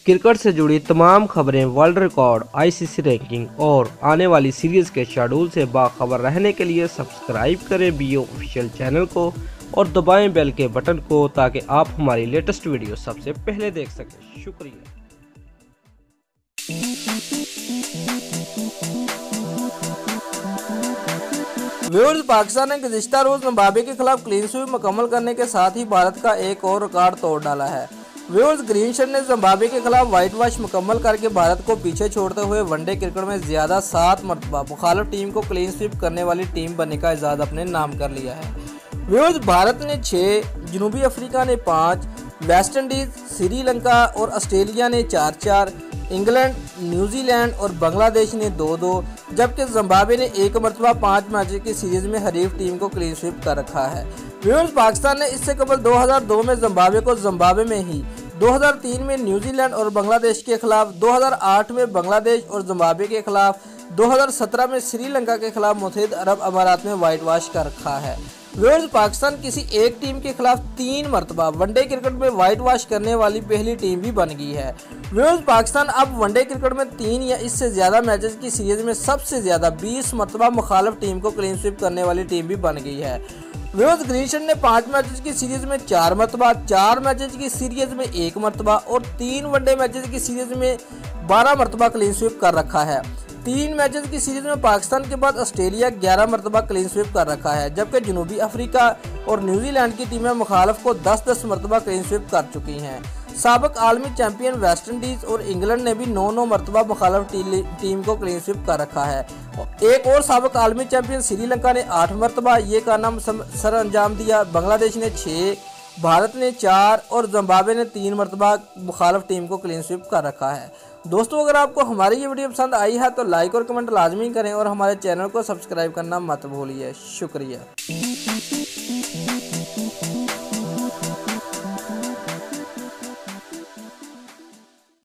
Cricket से जुड़ी तमाम खबरें, वर्ल्ड रिकॉर्ड, आईसीसी रैंकिंग और आने वाली सीरीज के शेड्यूल से बाखबर रहने के लिए सब्सक्राइब करें बीओ ऑफिशियल चैनल को और दबाएं बेल के बटन को ताकि आप हमारी लेटेस्ट वीडियो सबसे पहले देख सकें। शुक्रिया। व्यूअर्स, पाकिस्तान ने गुज़िश्ता रोज जिम्बाब्वे के खिलाफ क्लीन स्वीप मुकम्मल करने के साथ ही भारत का एक और रिकॉर्ड तोड़ डाला है। व्यूअर्स, ग्रीन शर्ट ने जिम्बाब्वे के खिलाफ व्हाइट वॉश मुकम्मल करके भारत को पीछे छोड़ते हुए वनडे क्रिकेट में ज्यादा 7 मरतबा मुखालिफ टीम को क्लीन स्वीप करने वाली टीम बनने का एजाज अपने नाम कर लिया है। व्यूअर्स, भारत ने 6, जनूबी अफ्रीका ने 5, वेस्ट इंडीज, श्रीलंका और ऑस्ट्रेलिया ने 4-4, इंग्लैंड, न्यूजीलैंड और बांग्लादेश ने 2-2, जबकि जिम्बाब्वे ने 1 मरतबा 5 मैचों की सीरीज में हरीफ टीम को क्लीन स्वीप कर रखा है। व्यूअर्स, पाकिस्तान ने इससे कबल 2002 में जिम्बाब्वे को जिम्बाब्वे में ही, 2003 में न्यूजीलैंड और बांग्लादेश के खिलाफ, 2008 में बांग्लादेश और जिम्बाब्वे के खिलाफ, 2017 में श्रीलंका के खिलाफ मुत्तहिद अरब अमारात में व्हाइट वॉश कर रखा है। व्यूअर्स, पाकिस्तान किसी एक टीम के खिलाफ 3 मरतबा वनडे क्रिकेट में व्हाइट वॉश करने वाली पहली टीम भी बन गई है। व्यूअर्स, पाकिस्तान अब वनडे क्रिकेट में 3 या इससे ज्यादा मैचेस की सीरीज में सबसे ज्यादा 20 मरतबा मुखालिफ टीम को क्लीन स्वीप करने वाली टीम भी बन गई है। व्यूअर्स, ग्रीन शर्ट ने 5 मैचेस की सीरीज में 4 मरतबा, 4 मैचेस की सीरीज में 1 मरतबा और 3 वनडे मैचेस की सीरीज में 12 मरतबा क्लीन स्वीप कर रखा है। 3 मैचेस की सीरीज में पाकिस्तान के बाद ऑस्ट्रेलिया 11 मरतबा क्लीन स्वीप कर रखा है, जबकि जनूबी अफ्रीका और न्यूजीलैंड की टीमें मुखालिफ को 10-10 मरतबा क्लीन स्वीप कर चुकी हैं। साबिक आलमी चैंपियन वेस्ट इंडीज और इंग्लैंड ने भी 9-9 मरतबा मुखालिफ टीम को क्लीन स्वीप कर रखा है। एक और साबिक आलमी चैंपियन श्रीलंका ने 8 मरतबा ये कारनामा सर अंजाम दिया। बांग्लादेश ने 6, भारत ने 4 और जिम्बाब्वे ने 3 मरतबा मुखालिफ टीम को क्लीन स्वीप कर रखा है। दोस्तों, अगर आपको हमारी ये वीडियो पसंद आई है तो लाइक और कमेंट लाजमी करें और हमारे चैनल को सब्सक्राइब करना मत भूलिए। शुक्रिया।